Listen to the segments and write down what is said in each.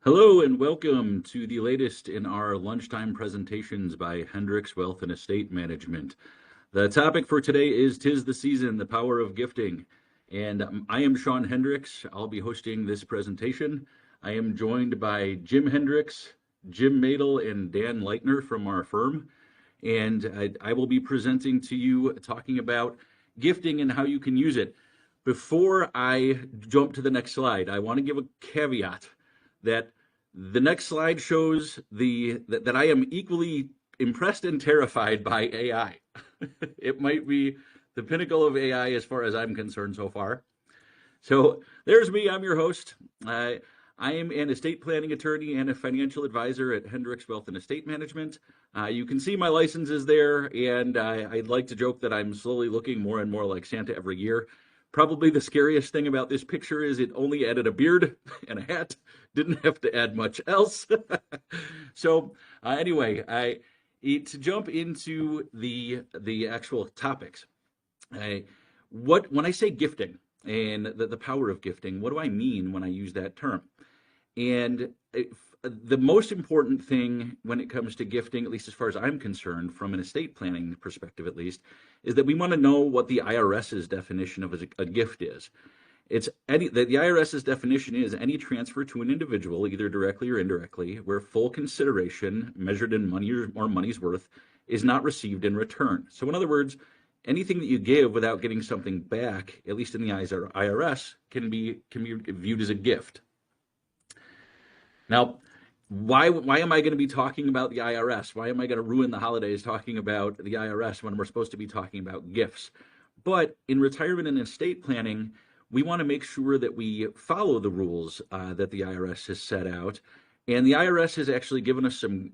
Hello and welcome to the latest in our lunchtime presentations by Hendricks Wealth and Estate Management. The topic for today is "'Tis the Season, the Power of Gifting." And I am Sean Hendricks. I'll be hosting this presentation. I am joined by Jim Hendricks, Jim Madel, and Dan Leitner from our firm. And I will be presenting to you talking about gifting and how you can use it. Before I jump to the next slide, I want to give a caveat that the next slide shows that I am equally impressed and terrified by AI. It might be the pinnacle of AI as far as I'm concerned so far. So there's me. I'm your host. I am an estate planning attorney and a financial advisor at Hendricks Wealth and Estate Management. You can see my license is there, and I'd like to joke that I'm slowly looking more and more like Santa every year. Probably the scariest thing about this picture is it only added a beard and a hat, didn't have to add much else. So anyway, to jump into the actual topics, when I say gifting and the power of gifting, what do I mean when I use that term? And the most important thing when it comes to gifting, at least as far as I'm concerned, from an estate planning perspective at least, is that we want to know what the IRS's definition of a gift is. The IRS's definition is any transfer to an individual, either directly or indirectly, where full consideration measured in money or money's worth is not received in return. So in other words, anything that you give without getting something back, at least in the eyes of IRS, can be viewed as a gift. Now, why am I going to be talking about the IRS? Why am I going to ruin the holidays talking about the IRS when we're supposed to be talking about gifts? But in retirement and estate planning, we want to make sure that we follow the rules that the IRS has set out. And the IRS has actually given us some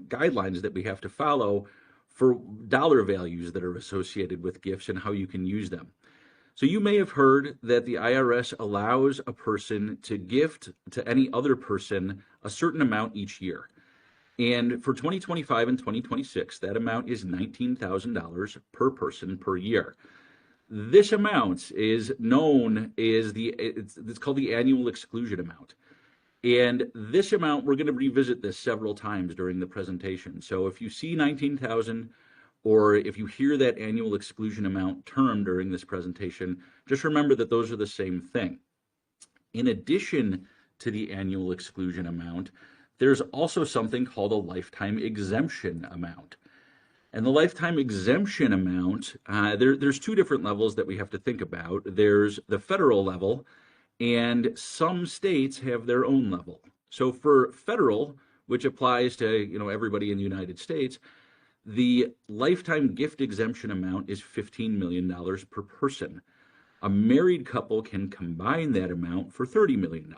guidelines that we have to follow for dollar values that are associated with gifts and how you can use them. So you may have heard that the IRS allows a person to gift to any other person a certain amount each year. And for 2025 and 2026, that amount is $19,000 per person per year. This amount is known as it's called the annual exclusion amount. And this amount, we're going to revisit this several times during the presentation. So if you see 19,000, or if you hear that annual exclusion amount term during this presentation, just remember that those are the same thing. In addition to the annual exclusion amount, there's also something called a lifetime exemption amount. And the lifetime exemption amount, there's two different levels that we have to think about. There's the federal level, and some states have their own level. So for federal, which applies to everybody in the United States, the lifetime gift exemption amount is $15 million per person. A married couple can combine that amount for $30 million.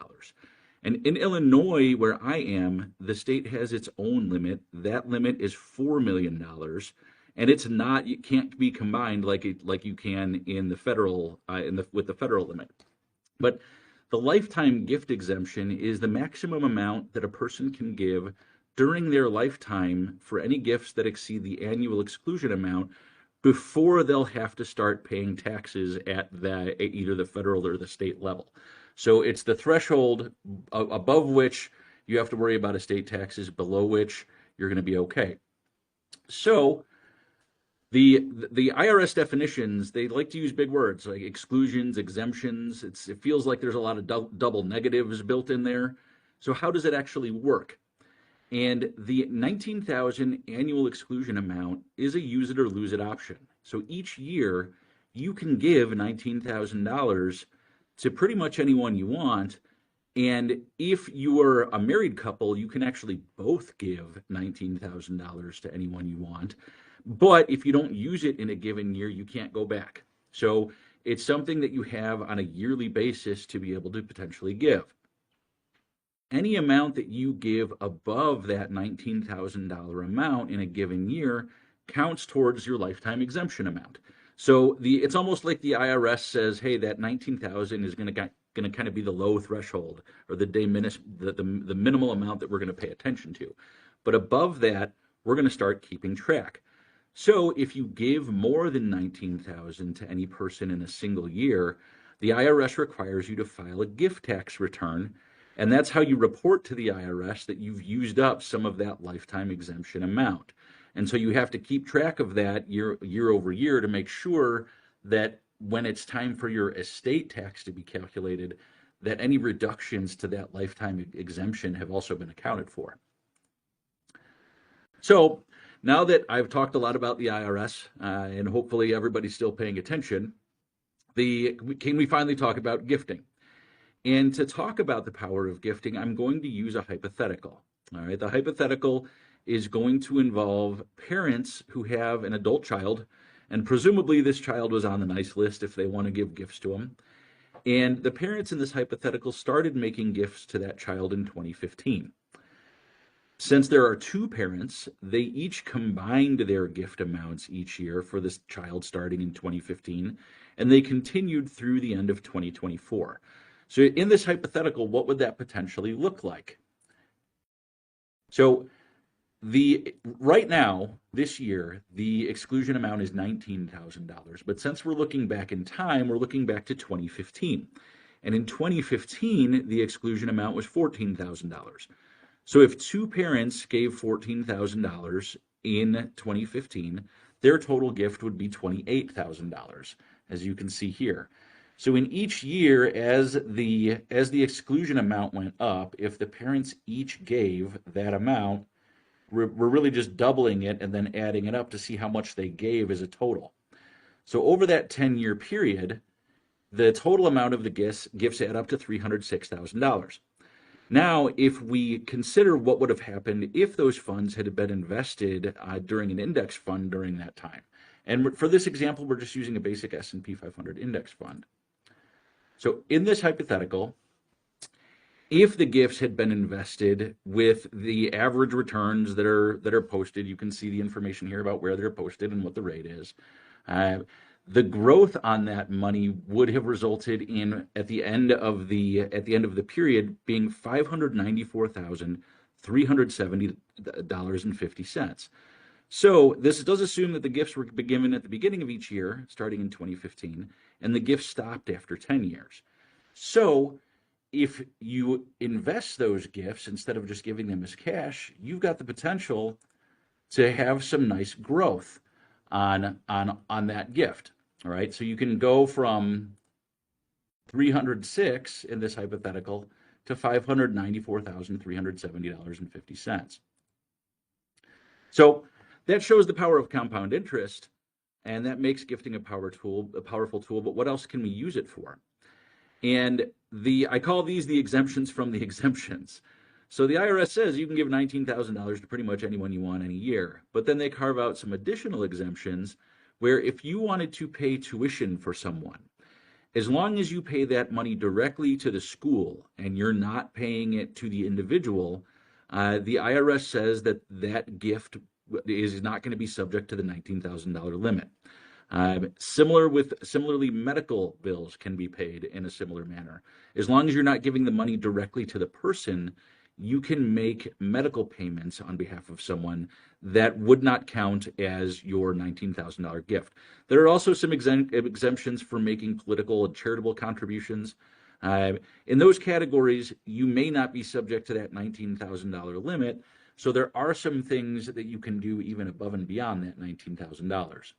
And in Illinois, where I am, the state has its own limit. That limit is $4 million. And it can't be combined like you can in the federal, with the federal limit. But the lifetime gift exemption is the maximum amount that a person can give during their lifetime for any gifts that exceed the annual exclusion amount before they'll have to start paying taxes at either the federal or the state level. So it's the threshold above which you have to worry about estate taxes, below which you're going to be okay. So the IRS definitions, they like to use big words like exclusions, exemptions. It feels like there's a lot of double negatives built in there. So how does it actually work? And the 19,000 annual exclusion amount is a use it or lose it option. So each year you can give $19,000 to pretty much anyone you want. And if you are a married couple, you can actually both give $19,000 to anyone you want. But if you don't use it in a given year, you can't go back. So it's something that you have on a yearly basis to be able to potentially give. Any amount that you give above that $19,000 amount in a given year counts towards your lifetime exemption amount. So it's almost like the IRS says, hey, that $19,000 is going to kind of be the low threshold, or the minimal amount that we're going to pay attention to. But above that, we're going to start keeping track. So if you give more than $19,000 to any person in a single year, the IRS requires you to file a gift tax return And that's how you report to the IRS that you've used up some of that lifetime exemption amount. And so you have to keep track of that year over year to make sure that when it's time for your estate tax to be calculated, that any reductions to that lifetime exemption have also been accounted for. So now that I've talked a lot about the IRS, and hopefully everybody's still paying attention, can we finally talk about gifting? And to talk about the power of gifting, I'm going to use a hypothetical. All right, the hypothetical is going to involve parents who have an adult child, and presumably this child was on the nice list if they want to give gifts to them. And the parents in this hypothetical started making gifts to that child in 2015. Since there are two parents, they each combined their gift amounts each year for this child starting in 2015, and they continued through the end of 2024. So in this hypothetical, what would that potentially look like? So right now, this year, the exclusion amount is $19,000. But since we're looking back in time, we're looking back to 2015. And in 2015, the exclusion amount was $14,000. So if two parents gave $14,000 in 2015, their total gift would be $28,000, as you can see here. So in each year, as the exclusion amount went up, if the parents each gave that amount, we're really just doubling it and then adding it up to see how much they gave as a total. So over that 10-year period, the total amount of the gifts add up to $306,000. Now, if we consider what would have happened if those funds had been invested during an index fund during that time, and for this example, we're just using a basic S&P 500 index fund. So in this hypothetical, if the gifts had been invested with the average returns that are posted, you can see the information here about where they're posted and what the rate is. The growth on that money would have resulted in at the end of the period being $594,370.50. So this does assume that the gifts were given at the beginning of each year, starting in 2015, and the gifts stopped after 10 years. So if you invest those gifts instead of just giving them as cash, you've got the potential to have some nice growth on that gift. All right, so you can go from 306 in this hypothetical to $594,370.50. So that shows the power of compound interest, and that makes gifting a powerful tool. But what else can we use it for? And I call these the exemptions from the exemptions. So the IRS says you can give $19,000 to pretty much anyone you want any year, but then they carve out some additional exemptions where if you wanted to pay tuition for someone, as long as you pay that money directly to the school and you're not paying it to the individual, the IRS says that that gift is not going to be subject to the $19,000 limit. Similarly, medical bills can be paid in a similar manner. As long as you're not giving the money directly to the person, you can make medical payments on behalf of someone that would not count as your $19,000 gift. There are also some exemptions for making political and charitable contributions. In those categories, you may not be subject to that $19,000 limit. So there are some things that you can do even above and beyond that $19,000.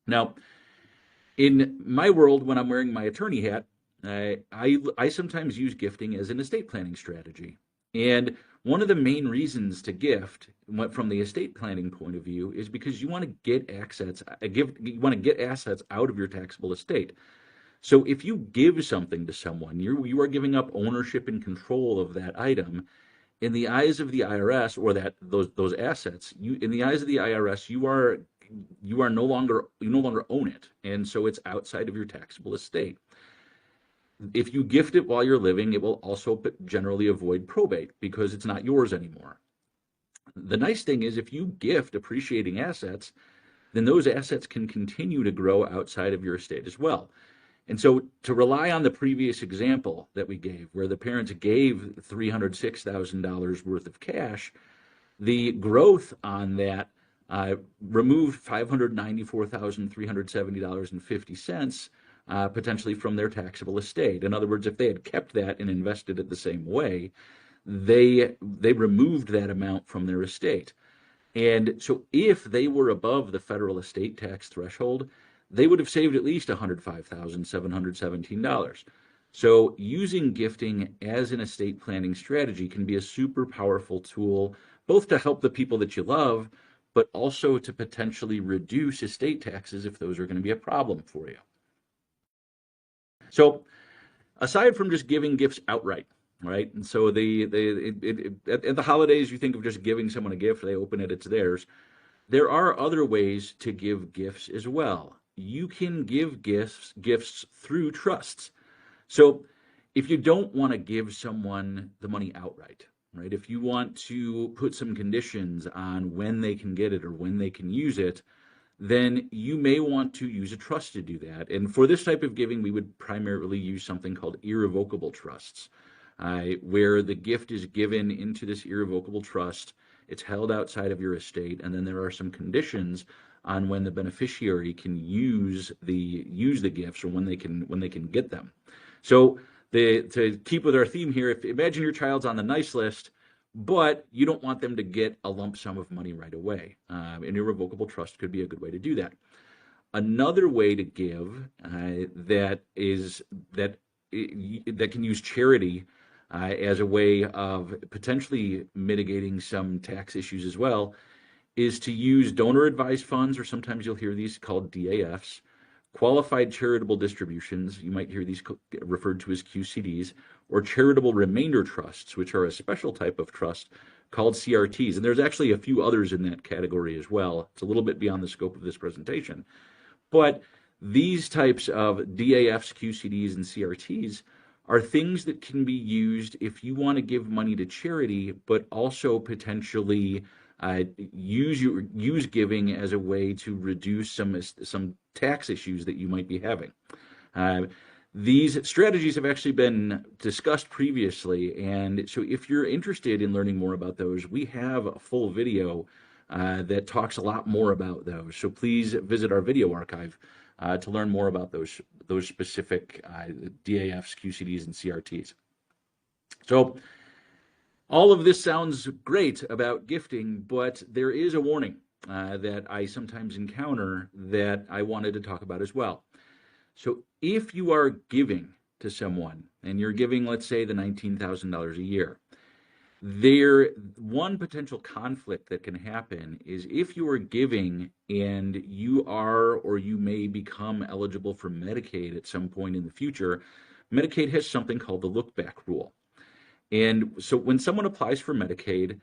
Now, in my world, when I'm wearing my attorney hat, I sometimes use gifting as an estate planning strategy. And one of the main reasons to gift, from the estate planning point of view, is because you want to get assets out of your taxable estate. So if you give something to someone, you are giving up ownership and control of that item. In the eyes of the IRS, or those assets, in the eyes of the IRS, you no longer own it, and so it's outside of your taxable estate. If you gift it while you're living, it will also generally avoid probate because it's not yours anymore. The nice thing is if you gift appreciating assets, then those assets can continue to grow outside of your estate as well. And so to rely on the previous example that we gave, where the parents gave $306,000 worth of cash, the growth on that removed $594,370.50 potentially from their taxable estate. In other words, if they had kept that and invested it the same way, they removed that amount from their estate. And so if they were above the federal estate tax threshold, they would have saved at least $105,717. So using gifting as an estate planning strategy can be a super powerful tool, both to help the people that you love, but also to potentially reduce estate taxes if those are going to be a problem for you. So aside from just giving gifts outright, right? And so at the holidays, you think of just giving someone a gift, they open it, it's theirs. There are other ways to give gifts as well. You can give gifts through trusts. So if you don't want to give someone the money outright, right? If you want to put some conditions on when they can get it or when they can use it, then you may want to use a trust to do that. And for this type of giving, we would primarily use something called irrevocable trusts, where the gift is given into this irrevocable trust. It's held outside of your estate, and then there are some conditions on when the beneficiary can use the gifts or when they can get them. So to keep with our theme here, imagine your child's on the nice list, but you don't want them to get a lump sum of money right away. An irrevocable trust could be a good way to do that. Another way to give that can use charity as a way of potentially mitigating some tax issues as well is to use donor advised funds, or sometimes you'll hear these called DAFs, qualified charitable distributions, you might hear these referred to as QCDs, or charitable remainder trusts, which are a special type of trust called CRTs. And there's actually a few others in that category as well. It's a little bit beyond the scope of this presentation. But these types of DAFs, QCDs, and CRTs are things that can be used if you want to give money to charity, but also potentially use giving as a way to reduce some tax issues that you might be having. These strategies have actually been discussed previously, and so if you're interested in learning more about those, we have a full video that talks a lot more about those. So please visit our video archive to learn more about those specific DAFs, QCDs, and CRTs. So all of this sounds great about gifting, but there is a warning that I sometimes encounter that I wanted to talk about as well. So if you are giving to someone and you're giving, let's say, the $19,000 a year, one potential conflict that can happen is if you are giving and you are or you may become eligible for Medicaid at some point in the future, Medicaid has something called the look-back rule. And so when someone applies for Medicaid,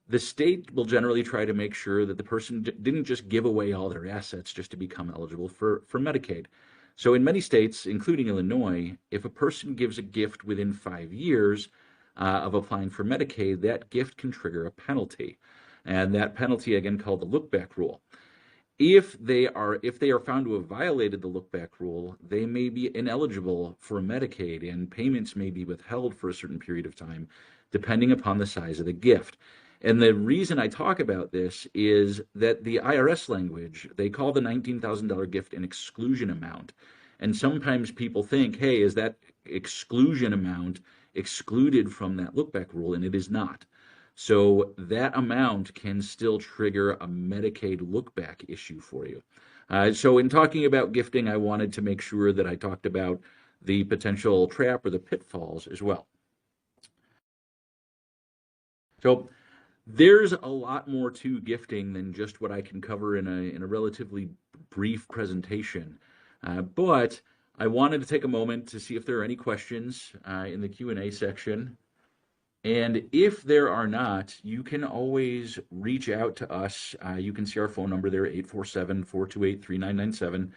the state will generally try to make sure that the person didn't just give away all their assets just to become eligible for Medicaid. So in many states, including Illinois, if a person gives a gift within 5 years of applying for Medicaid, that gift can trigger a penalty. And that penalty, again, called the look-back rule. If they are found to have violated the look-back rule, they may be ineligible for Medicaid, and payments may be withheld for a certain period of time, depending upon the size of the gift. And the reason I talk about this is that the IRS language, they call the $19,000 gift an exclusion amount. And sometimes people think, hey, is that exclusion amount excluded from that look-back rule? And it is not. So that amount can still trigger a Medicaid look-back issue for you. So in talking about gifting, I wanted to make sure that I talked about the potential trap or the pitfalls as well. So there's a lot more to gifting than just what I can cover in a relatively brief presentation. But I wanted to take a moment to see if there are any questions in the Q&A section. And if there are not, you can always reach out to us. You can see our phone number there, 847-428-3997.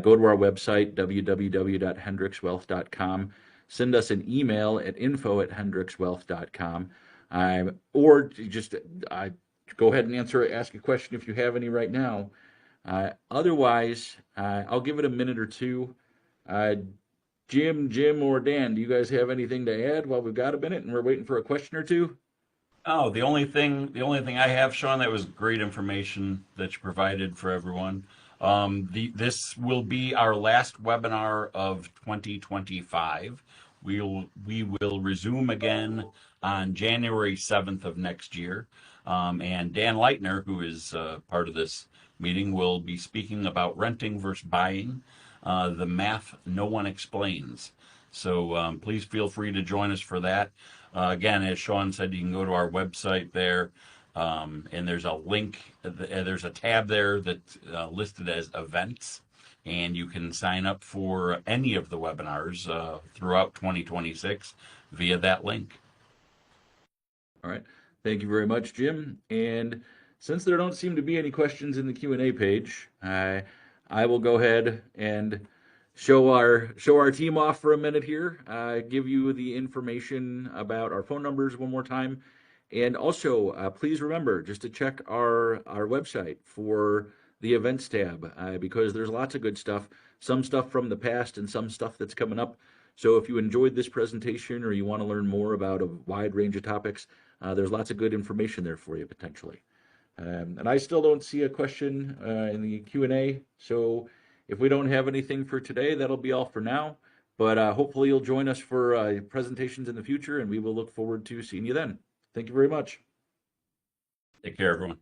Go to our website, www.hendrickswealth.com. Send us an email at info@hendrickswealth.com. Or just go ahead and ask a question if you have any right now. Otherwise, I'll give it a minute or two. Jim, or Dan, do you guys have anything to add while we've got a minute and we're waiting for a question or two? Oh, the only thing I have, Sean, that was great information that you provided for everyone. This will be our last webinar of 2025. We will resume again on January 7th of next year. And Dan Leitner, who is part of this meeting, will be speaking about renting versus buying, the math no one explains. So please feel free to join us for that. Again, as Sean said, you can go to our website there, and there's a link, there's a tab there that's listed as events, and you can sign up for any of the webinars throughout 2026 via that link. All right. Thank you very much, Jim. And since there don't seem to be any questions in the Q&A page, I will go ahead and show our team off for a minute here. Give you the information about our phone numbers one more time, and also please remember just to check our website for the events tab because there's lots of good stuff. Some stuff from the past and some stuff that's coming up. So if you enjoyed this presentation or you want to learn more about a wide range of topics, there's lots of good information there for you potentially. And I still don't see a question in the Q&A. So if we don't have anything for today, that'll be all for now. But hopefully you'll join us for presentations in the future, and we will look forward to seeing you then. Thank you very much. Take care, everyone.